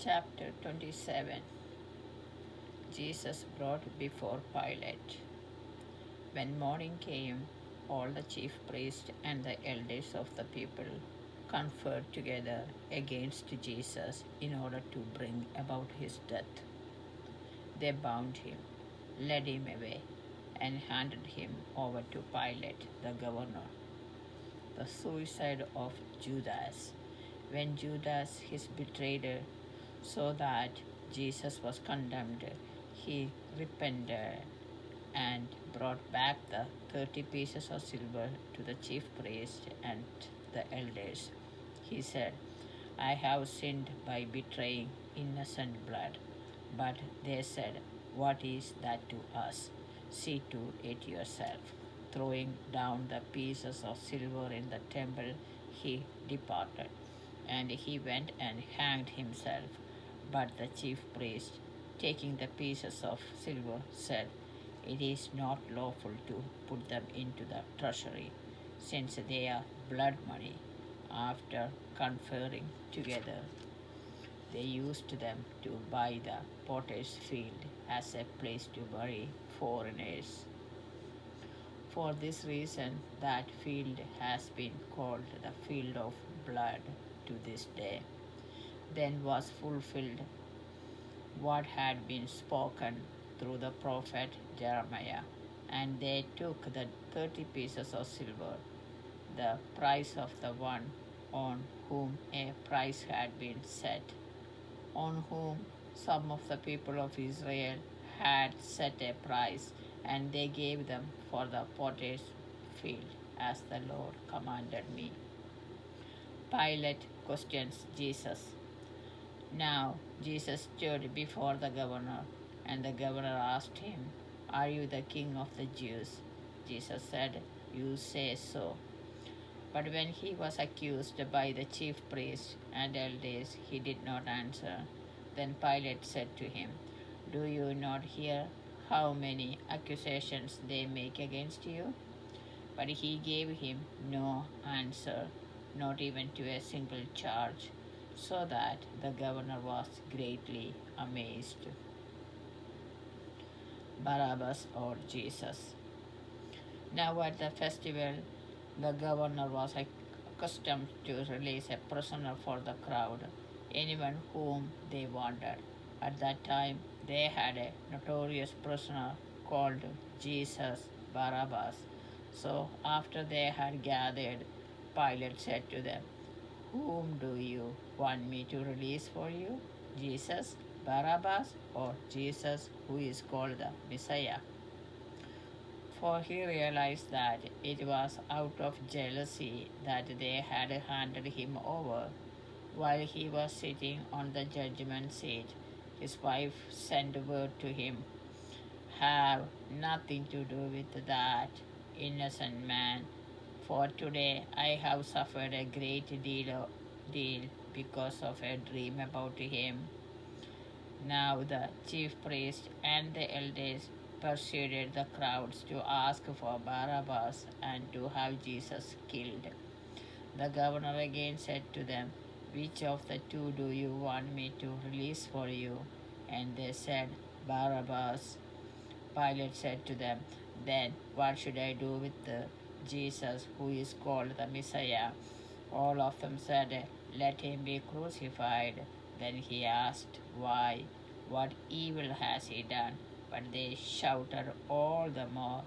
Chapter 27. Jesus brought before Pilate. When morning came, all the chief priests and the elders of the people conferred together against Jesus in order to bring about his death. They bound him, led him away, and handed him over to Pilate the governor. The suicide of Judas. When Judas, his betrayer, saw that Jesus was condemned, he repented and brought back the 30 pieces of silver to the chief priest and the elders. He said, I have sinned by betraying innocent blood. But they said, what is that to us? See to it yourself. Throwing down the pieces of silver in the temple, he departed, and he went and hanged himself. But the chief priest, taking the pieces of silver, said, it is not lawful to put them into the treasury, since they are blood money. After conferring together, they used them to buy the potter's field as a place to bury foreigners. For this reason, that field has been called the field of blood to this day. Then was fulfilled what had been spoken through the prophet Jeremiah. And they took the 30 pieces of silver, the price of the one on whom a price had been set, on whom some of the people of Israel had set a price, and they gave them for the potter's field, as the Lord commanded me. Pilate questions Jesus. Now Jesus stood before the governor, and the governor asked him, are you the king of the Jews? Jesus said, you say so. But when he was accused by the chief priests and elders, he did not answer. Then Pilate said to him, do you not hear how many accusations they make against you? But he gave him no answer, not even to a single charge, so that the governor was greatly amazed. Barabbas or Jesus. Now at the festival, the governor was accustomed to release a prisoner for the crowd, anyone whom they wanted. At that time, they had a notorious prisoner called Jesus Barabbas. So after they had gathered, Pilate said to them, whom do you want me to release for you? Jesus Barabbas or Jesus who is called the Messiah? For he realized that it was out of jealousy that they had handed him over. While he was sitting on the judgment seat, his wife sent word to him, have nothing to do with that innocent man, for today I have suffered a great deal because of a dream about him. Now the chief priest and the elders persuaded the crowds to ask for Barabbas and to have Jesus killed. The governor again said to them, which of the two do you want me to release for you? And they said, Barabbas. Pilate said to them, then what should I do with the Jesus who is called the Messiah? All of them said, let him be crucified. Then he asked, why? What evil has he done? But they shouted all the more,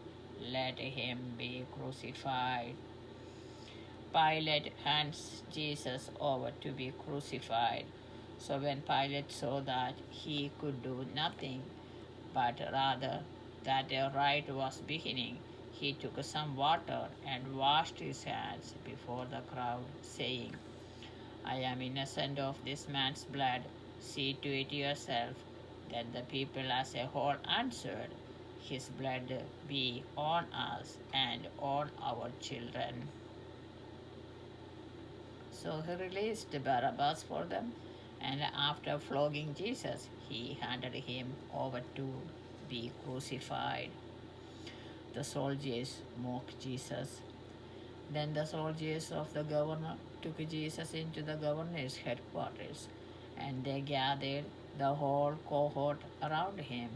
let him be crucified. Pilate hands Jesus over to be crucified. So when Pilate saw that he could do nothing, but rather that a riot was beginning, he took some water and washed his hands before the crowd, saying, I am innocent of this man's blood. See to it yourself. Then the people as a whole answered, his blood be on us and on our children. So he released Barabbas for them, and after flogging Jesus, he handed him over to be crucified. The soldiers mocked Jesus. Then the soldiers of the governor took Jesus into the governor's headquarters And they gathered the whole cohort around him.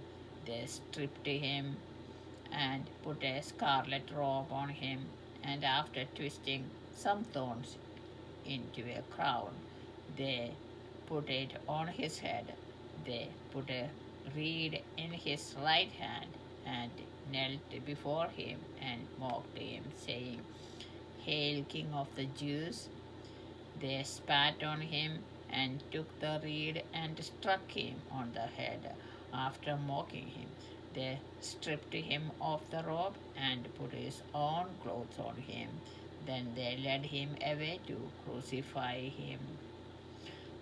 They stripped him and put a scarlet robe on him, and after twisting some thorns into a crown, they put it on his head. They put a reed in his right hand and knelt before him and mocked him, saying, "Hail, King of the Jews!" They spat on him and took the reed and struck him on the head. After mocking him, they stripped him of the robe and put his own clothes on him. Then they led him away to crucify him.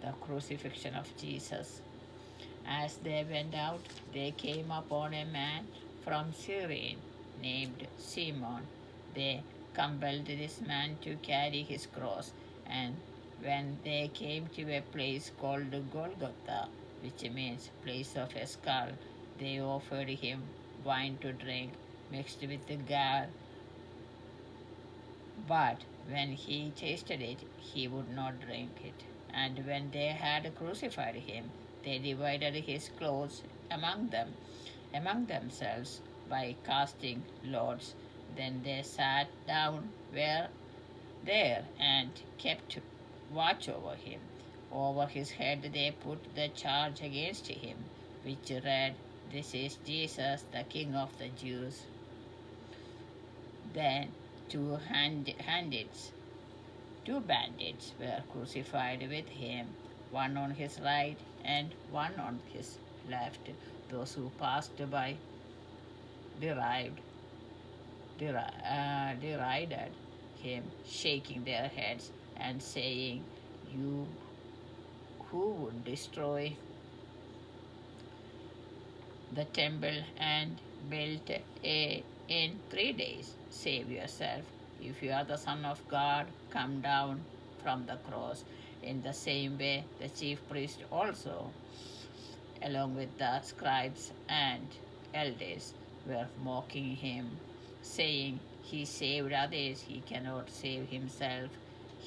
The crucifixion of Jesus. As they went out, they came upon a man from Cyrene named Simon. They compelled this man to carry his cross, and when they came to a place called Golgotha, which means place of a skull, they offered him wine to drink mixed with gall. But when he tasted it, he would not drink it. And when they had crucified him, they divided his clothes among themselves by casting lots. Then they sat down there and kept watch over him. Over his head they put the charge against him, which read, "This is Jesus, the King of the Jews." Then two bandits were crucified with him, one on his right and one on his left. Those who passed by derided him, shaking their heads and saying, "You who would destroy the temple and build it in 3 days, save yourself. If you are the Son of God, come down from the cross." In the same way, the chief priest also, along with the scribes and elders, were mocking him, saying, "He saved others, he cannot save himself.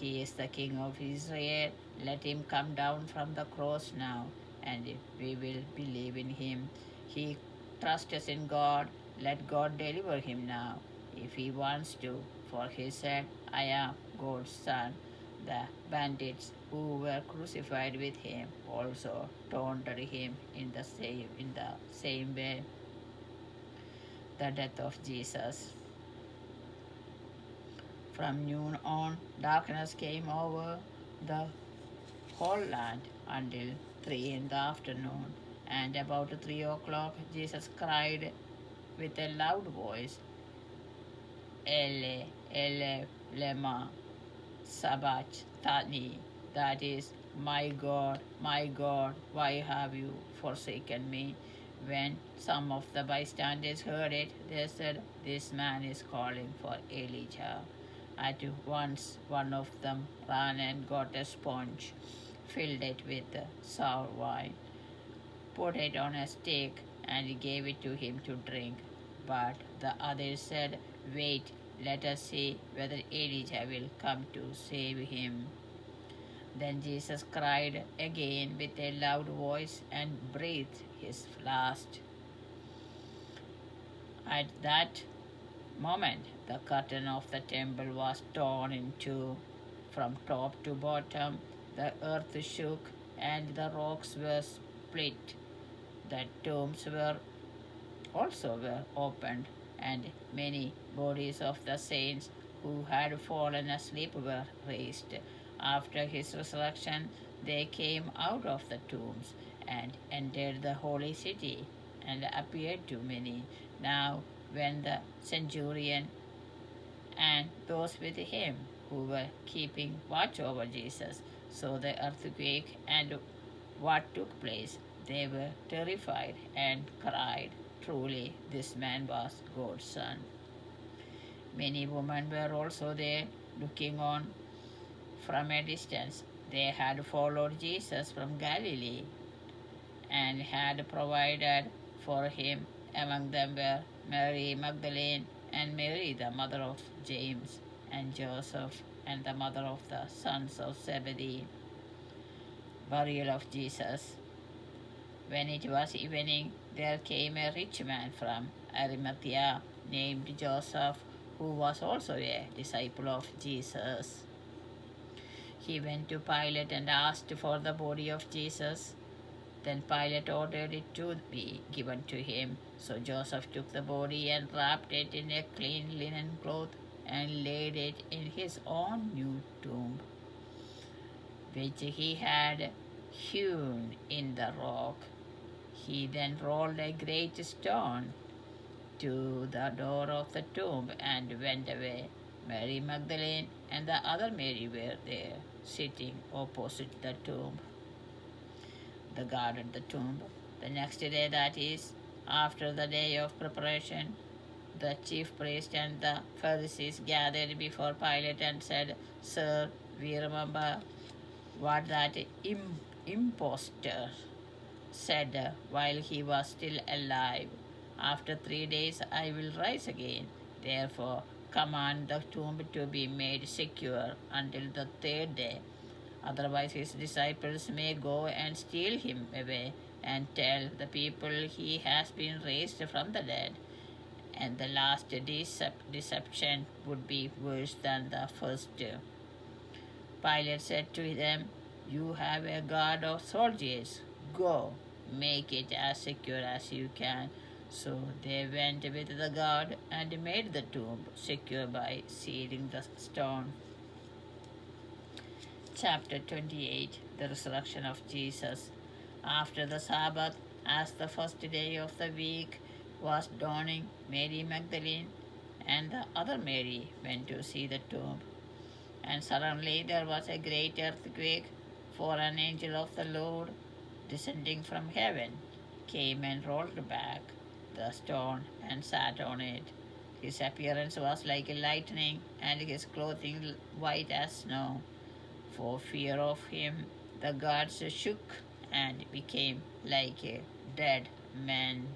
He is the King of Israel. Let him come down from the cross now, and we will believe in him. He trusts in God. Let God deliver him now, if he wants to, for he said, 'I am God's son.'" The bandits who were crucified with him also taunted him in the same way. The death of Jesus. From noon on, darkness came over the whole land until 3 in the afternoon. And about 3 o'clock, Jesus cried with a loud voice, "Ele, Ele, lema sabachthani," that is, my God, why have you forsaken me?" When some of the bystanders heard it, they said, "This man is calling for Elijah." At once one of them ran and got a sponge, filled it with sour wine, put it on a stick, and gave it to him to drink. But the others said, "Wait, let us see whether Elijah will come to save him." Then Jesus cried again with a loud voice and breathed his last. At that moment, the curtain of the temple was torn in two from top to bottom. The earth shook and the rocks were split. The tombs were opened, and many bodies of the saints who had fallen asleep were raised. After his resurrection, they came out of the tombs and entered the holy city and appeared to many. Now, when the centurion and those with him who were keeping watch over Jesus saw the earthquake and what took place, they were terrified and cried, "Truly, this man was God's son." Many women were also there, looking on from a distance. They had followed Jesus from Galilee and had provided for him. Among them were Mary Magdalene and Mary, the mother of James and Joseph, and the mother of the sons of Zebedee. burial of Jesus. When it was evening, there came a rich man from Arimathea named Joseph, who was also a disciple of Jesus. He went to Pilate and asked for the body of Jesus. Then Pilate ordered it to be given to him. So Joseph took the body and wrapped it in a clean linen cloth and laid it in his own new tomb, which he had hewn in the rock. He then rolled a great stone to the door of the tomb and went away. Mary Magdalene and the other Mary were there, sitting opposite the tomb. The guarded the tomb. The next day, that is, after the day of preparation, the chief priest and the Pharisees gathered before Pilate and said, "Sir, we remember what that impostor said while he was still alive. After 3 days I will rise again. Therefore, command the tomb to be made secure until the third day. Otherwise, his disciples may go and steal him away and tell the people he has been raised from the dead. And the last deception would be worse than the first." Pilate said to them, "You have a guard of soldiers. Go, make it as secure as you can." So they went with the guard and made the tomb secure by sealing the stone. Chapter 28. The Resurrection of Jesus. After the Sabbath, as the first day of the week was dawning, Mary Magdalene and the other Mary went to see the tomb. And suddenly there was a great earthquake, for an angel of the Lord, descending from heaven, came and rolled back the stone and sat on it. His appearance was like lightning, and his clothing white as snow. For fear of him, the guards shook and became like a dead man.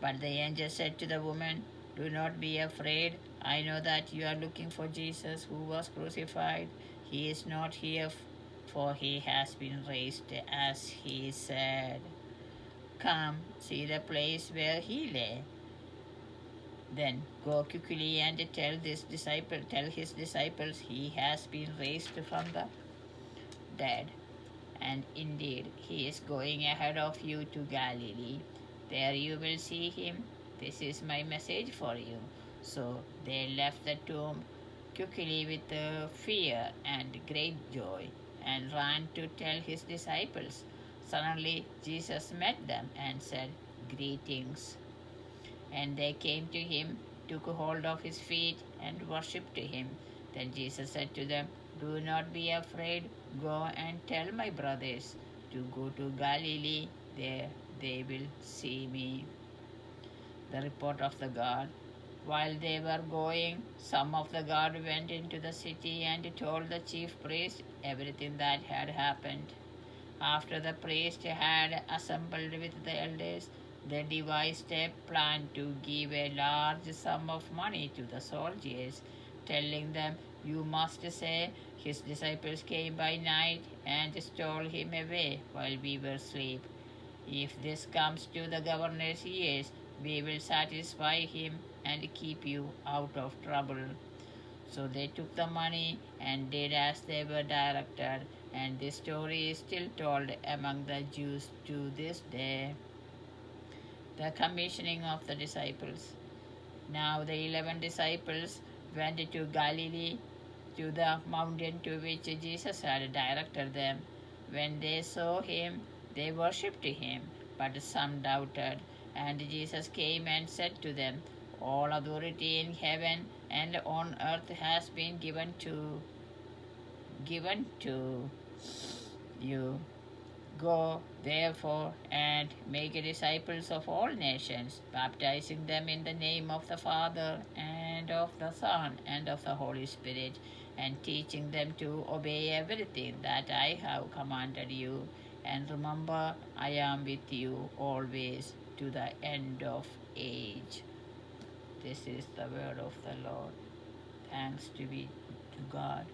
But the angel said to the woman, "Do not be afraid. I know that you are looking for Jesus who was crucified. He is not here, for he has been raised as he said. Come, see the place where he lay. Then go quickly and tell his disciples he has been raised from the dead. And indeed, he is going ahead of you to Galilee. There you will see him. This is my message for you." So they left the tomb quickly with fear and great joy and ran to tell his disciples. Suddenly Jesus met them and said, "Greetings." And they came to him, took hold of his feet, and worshipped him. Then Jesus said to them, "Do not be afraid. Go and tell my brothers to go to Galilee. There they will see me." The report of the guard. While they were going, some of the guard went into the city and told the chief priest everything that had happened. After the priest had assembled with the elders, they devised a plan to give a large sum of money to the soldiers, telling them, "You must say, 'His disciples came by night and stole him away while we were asleep.' If this comes to the governor's ears, we will satisfy him and keep you out of trouble." So they took the money and did as they were directed, and this story is still told among the Jews to this day. The commissioning of the disciples. Now the 11 disciples went to Galilee, to the mountain to which Jesus had directed them. When they saw him, they worshipped him, but some doubted. And Jesus came and said to them, "All authority in heaven and on earth has been given to you. Go, therefore, and make disciples of all nations, baptizing them in the name of the Father and of the Son and of the Holy Spirit, and teaching them to obey everything that I have commanded you. And remember, I am with you always to the end of age." This is the word of the Lord. Thanks be to God.